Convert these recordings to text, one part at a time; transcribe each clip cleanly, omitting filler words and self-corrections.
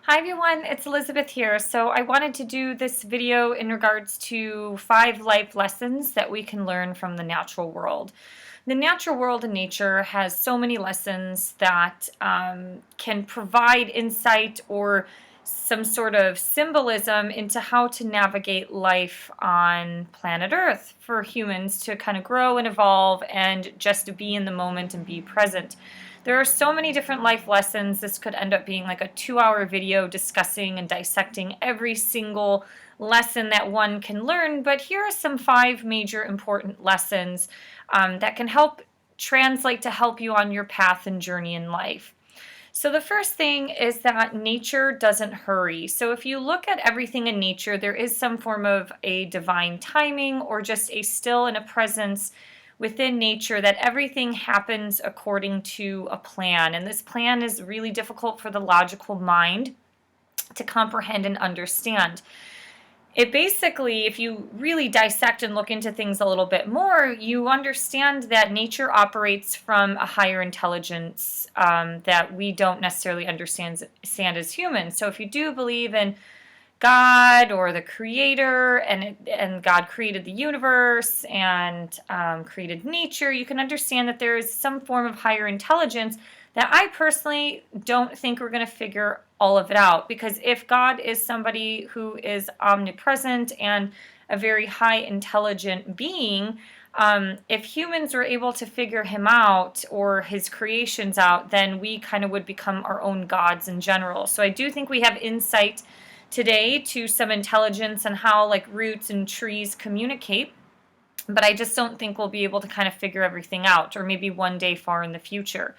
Hi everyone, it's Elizabeth here. So I wanted to do this video in regards to 5 life lessons that we can learn from the natural world. The natural world and nature has so many lessons that can provide insight or some sort of symbolism into how to navigate life on planet Earth for humans to kind of grow and evolve and just to be in the moment and be present. There are so many different life lessons. This could end up being like a 2-hour video discussing and dissecting every single lesson that one can learn, but here are some 5 major important lessons that can help translate to help you on your path and journey in life. So the first thing is that nature doesn't hurry. So if you look at everything in nature, there is some form of a divine timing or just a still and a presence within nature that everything happens according to a plan. And this plan is really difficult for the logical mind to comprehend and understand. It basically, if you really dissect and look into things a little bit more, you understand that nature operates from a higher intelligence that we don't necessarily understand as humans. So if you do believe in God or the creator, and God created the universe and created nature, you can understand that there is some form of higher intelligence that I personally don't think we're going to figure all of it out. Because if God is somebody who is omnipresent and a very high intelligent being, if humans were able to figure him out or his creations out, then we kind of would become our own gods in general. So I do think we have insight today to some intelligence and how like roots and trees communicate, but I just don't think we'll be able to kind of figure everything out, or maybe one day far in the future.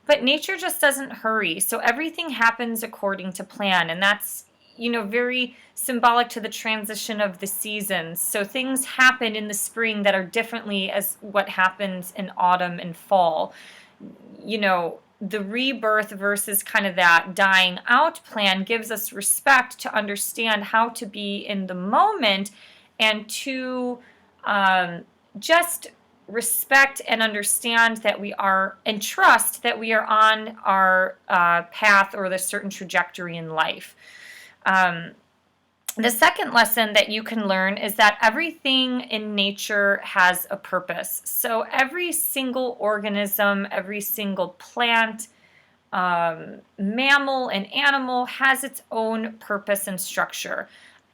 But nature just doesn't hurry, so everything happens according to plan, and that's very symbolic to the transition of the seasons. So things happen in the spring that are differently as what happens in autumn and fall. The rebirth versus kind of that dying out plan gives us respect to understand how to be in the moment and to just respect and understand that we are, and trust that we are on our path or the certain trajectory in life. The second lesson that you can learn is that everything in nature has a purpose. So every single organism, every single plant, mammal, and animal has its own purpose and structure.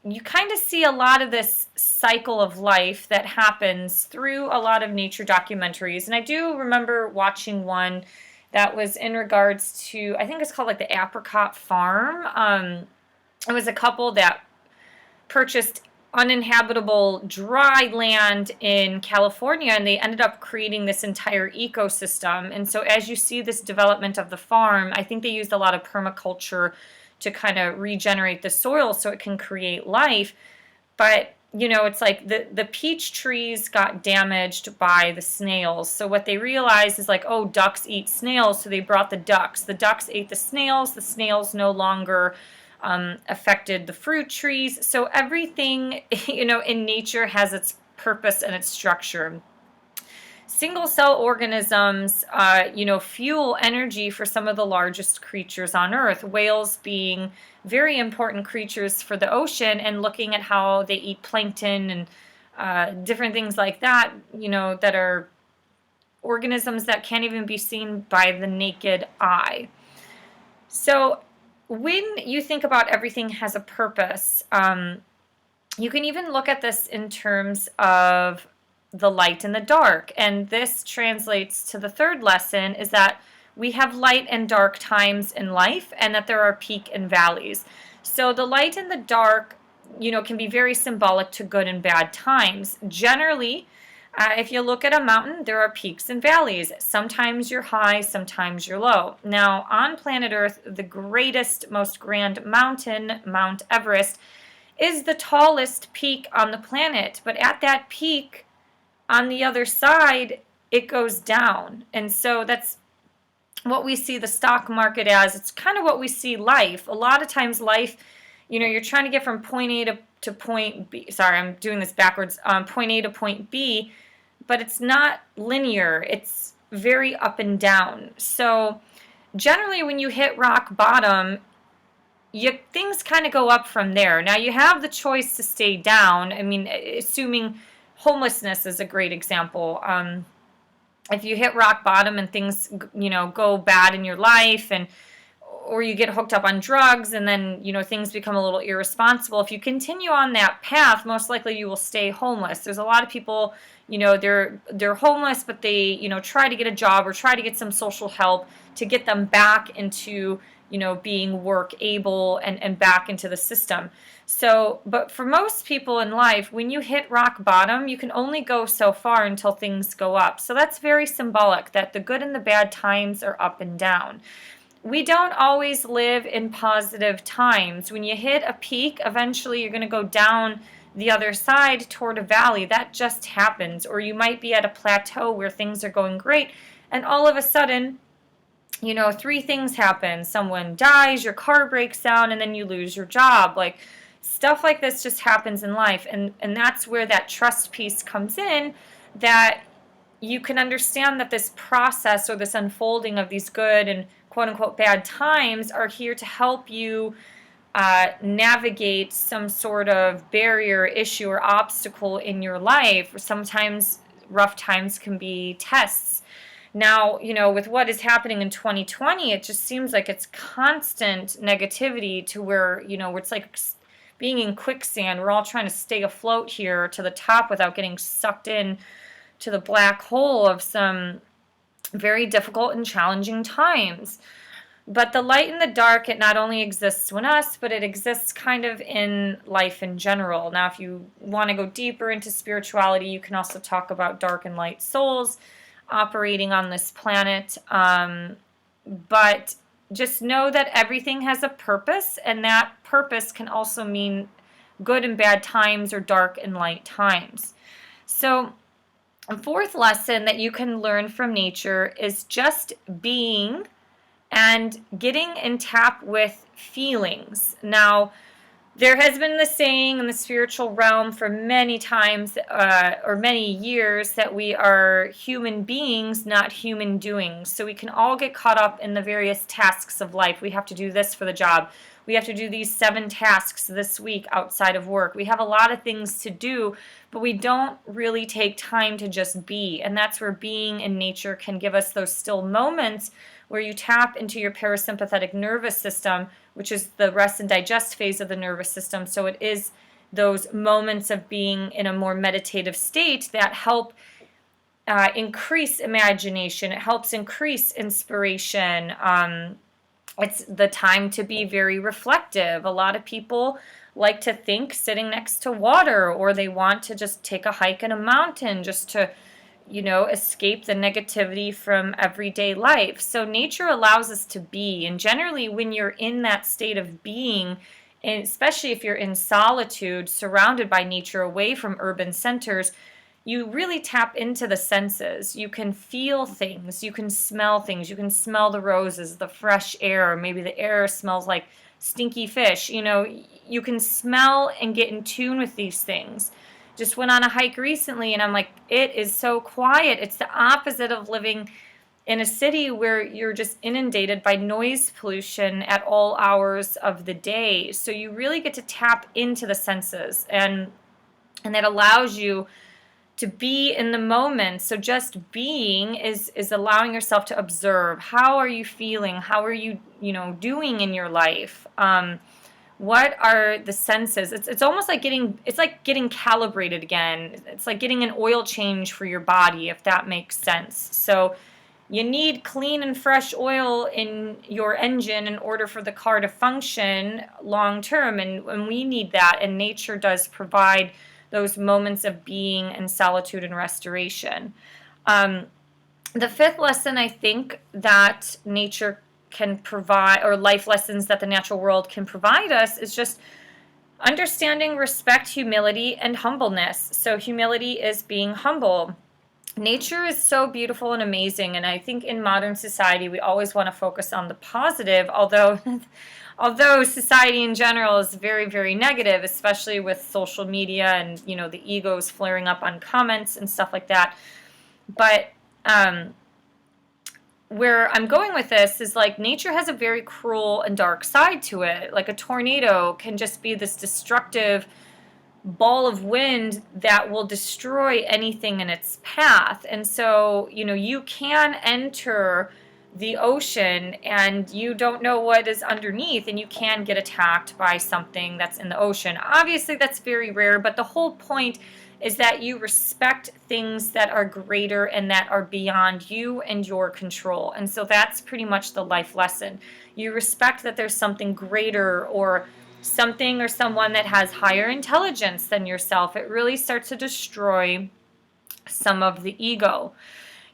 You kind of see a lot of this cycle of life that happens through a lot of nature documentaries. And I do remember watching one that was in regards to, I think it's called like the Apricot Farm. It was a couple that purchased uninhabitable dry land in California, and they ended up creating this entire ecosystem. And so as you see this development of the farm, I think they used a lot of permaculture to kind of regenerate the soil so it can create life. But it's like the peach trees got damaged by the snails. So what they realized is like, oh, ducks eat snails, so they brought the ducks. The ducks ate the snails no longer affected the fruit trees. So everything, in nature has its purpose and its structure. Single cell organisms, fuel energy for some of the largest creatures on Earth, whales being very important creatures for the ocean, and looking at how they eat plankton and different things like that, that are organisms that can't even be seen by the naked eye. So when you think about everything has a purpose, you can even look at this in terms of the light and the dark. And this translates to the third lesson, is that we have light and dark times in life, and that there are peaks and valleys. So the light and the dark, can be very symbolic to good and bad times. Generally, if you look at a mountain, there are peaks and valleys. Sometimes you're high, sometimes you're low. Now, on planet Earth, the greatest, most grand mountain, Mount Everest, is the tallest peak on the planet. But at that peak, on the other side, it goes down. And so that's what we see the stock market as. It's kind of what we see life. A lot of times life, you're trying to get from point A to point B. Sorry, I'm doing this backwards. Point A to point B. But it's not linear. It's very up and down. So generally when you hit rock bottom, things kind of go up from there. Now you have the choice to stay down. I mean, assuming homelessness is a great example. If you hit rock bottom and things, go bad in your life, or you get hooked up on drugs, and then, things become a little irresponsible. If you continue on that path, most likely you will stay homeless. There's a lot of people, they're homeless, but they, try to get a job or try to get some social help to get them back into, being work able and back into the system. So, but for most people in life, when you hit rock bottom, you can only go so far until things go up. So that's very symbolic that the good and the bad times are up and down. We don't always live in positive times. When you hit a peak, eventually you're going to go down the other side toward a valley. That just happens. Or you might be at a plateau where things are going great, and all of a sudden, three things happen. Someone dies, your car breaks down, and then you lose your job. Like, stuff like this just happens in life. And that's where that trust piece comes in, that you can understand that this process or this unfolding of these good and quote-unquote bad times are here to help you navigate some sort of barrier, issue, or obstacle in your life. Sometimes rough times can be tests. Now, with what is happening in 2020, it just seems like it's constant negativity to where, where it's like being in quicksand. We're all trying to stay afloat here to the top without getting sucked in to the black hole of some very difficult and challenging times. But the light and the dark, it not only exists in us, but it exists kind of in life in general. Now, if you want to go deeper into spirituality, you can also talk about dark and light souls operating on this planet. But just know that everything has a purpose, and that purpose can also mean good and bad times or dark and light times. So, a fourth lesson that you can learn from nature is just being and getting in tap with feelings. Now, there has been the saying in the spiritual realm for many times or many years that we are human beings, not human doings. So we can all get caught up in the various tasks of life. We have to do this for the job. We have to do these 7 tasks this week outside of work. We have a lot of things to do, but we don't really take time to just be. And that's where being in nature can give us those still moments where you tap into your parasympathetic nervous system, which is the rest and digest phase of the nervous system. So it is those moments of being in a more meditative state that help increase imagination. It helps increase inspiration. It's the time to be very reflective. A lot of people like to think sitting next to water, or they want to just take a hike in a mountain just to, escape the negativity from everyday life. So nature allows us to be. And generally, when you're in that state of being, and especially if you're in solitude, surrounded by nature, away from urban centers, you really tap into the senses. You can feel things. You can smell things. You can smell the roses, the fresh air. Maybe the air smells like stinky fish. You can smell and get in tune with these things. Just went on a hike recently, and I'm like, it is so quiet. It's the opposite of living in a city where you're just inundated by noise pollution at all hours of the day. So you really get to tap into the senses, and that allows you to be in the moment. So just being is allowing yourself to observe. How are you feeling? How are you, doing in your life? What are the senses? It's almost like getting calibrated again. It's like getting an oil change for your body, if that makes sense. So you need clean and fresh oil in your engine in order for the car to function long term, and we need that, and nature does provide those moments of being and solitude and restoration. The fifth lesson I think that nature can provide, or life lessons that the natural world can provide us, is just understanding respect, humility, and humbleness. So humility is being humble. Nature is so beautiful and amazing, and I think in modern society we always want to focus on the positive, although society in general is very, very negative, especially with social media and, the egos flaring up on comments and stuff like that. But where I'm going with this is like nature has a very cruel and dark side to it. Like a tornado can just be this destructive ball of wind that will destroy anything in its path. And so, you can enter the ocean and you don't know what is underneath, and you can get attacked by something that's in the ocean. Obviously, that's very rare, but the whole point is that you respect things that are greater and that are beyond you and your control. And so that's pretty much the life lesson. You respect that there's something greater, or something or someone that has higher intelligence than yourself. It really starts to destroy some of the ego.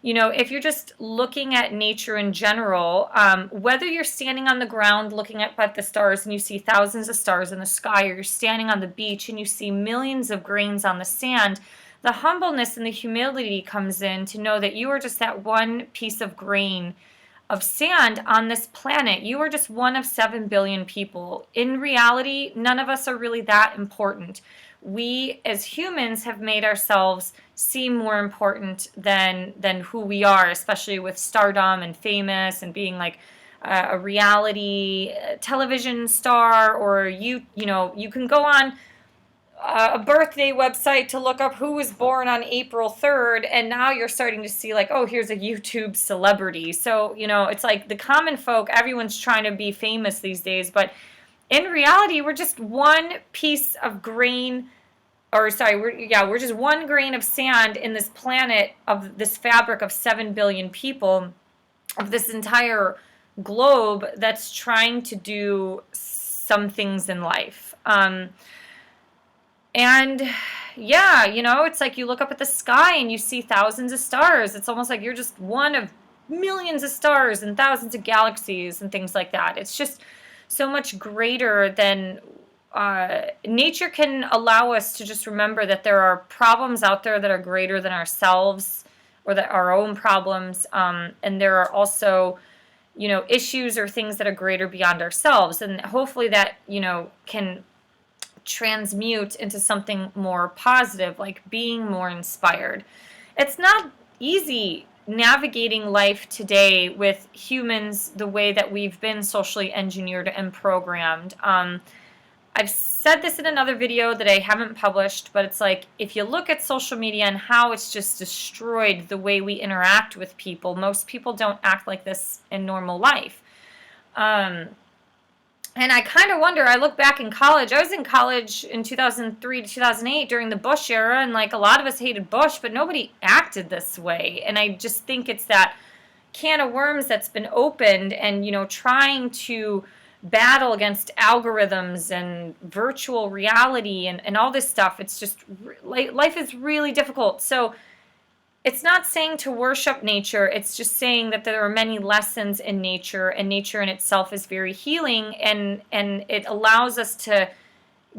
If you're just looking at nature in general, whether you're standing on the ground looking up at the stars and you see thousands of stars in the sky, or you're standing on the beach and you see millions of grains on the sand, the humbleness and the humility comes in to know that you are just that one piece of grain of sand on this planet. You are just one of 7 billion people. In reality, none of us are really that important. We as humans have made ourselves seem more important than who we are, especially with stardom and famous and being like a reality television star, or you can go on a birthday website to look up who was born on April 3rd, and now you're starting to see like, oh, here's a YouTube celebrity. So, it's like the common folk, everyone's trying to be famous these days, but in reality, we're just one piece of grain, or sorry, we're just one grain of sand in this planet of this fabric of 7 billion people, of this entire globe that's trying to do some things in life. And yeah, it's like you look up at the sky and you see thousands of stars. It's almost like you're just one of millions of stars and thousands of galaxies and things like that. It's just so much greater than nature can allow us to just remember that there are problems out there that are greater than ourselves, or that our own problems. And there are also, issues or things that are greater beyond ourselves. And hopefully that, can transmute into something more positive, like being more inspired. It's not easy navigating life today with humans the way that we've been socially engineered and programmed. I've said this in another video that I haven't published, but it's like, if you look at social media and how it's just destroyed the way we interact with people, most people don't act like this in normal life. And I kind of wonder, I look back in college, I was in college in 2003 to 2008 during the Bush era, and like a lot of us hated Bush, but nobody acted this way. And I just think it's that can of worms that's been opened, and, trying to battle against algorithms and virtual reality and all this stuff. It's just, life is really difficult. So it's not saying to worship nature, it's just saying that there are many lessons in nature, and nature in itself is very healing, and it allows us to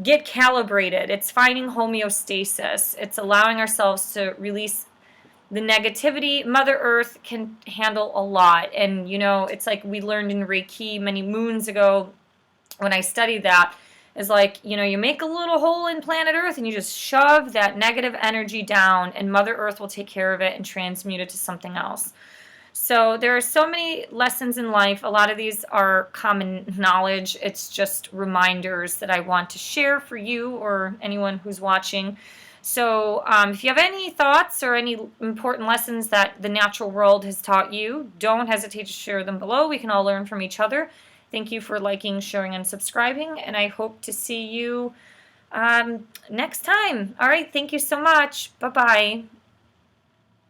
get calibrated. It's finding homeostasis. It's allowing ourselves to release the negativity. Mother Earth can handle a lot, and it's like we learned in Reiki many moons ago when I studied that, is like, you make a little hole in planet Earth and you just shove that negative energy down, and Mother Earth will take care of it and transmute it to something else. So there are so many lessons in life. A lot of these are common knowledge. It's just reminders that I want to share for you or anyone who's watching. So if you have any thoughts or any important lessons that the natural world has taught you, don't hesitate to share them below. We can all learn from each other. Thank you for liking, sharing, and subscribing, and I hope to see you next time. All right, thank you so much. Bye-bye.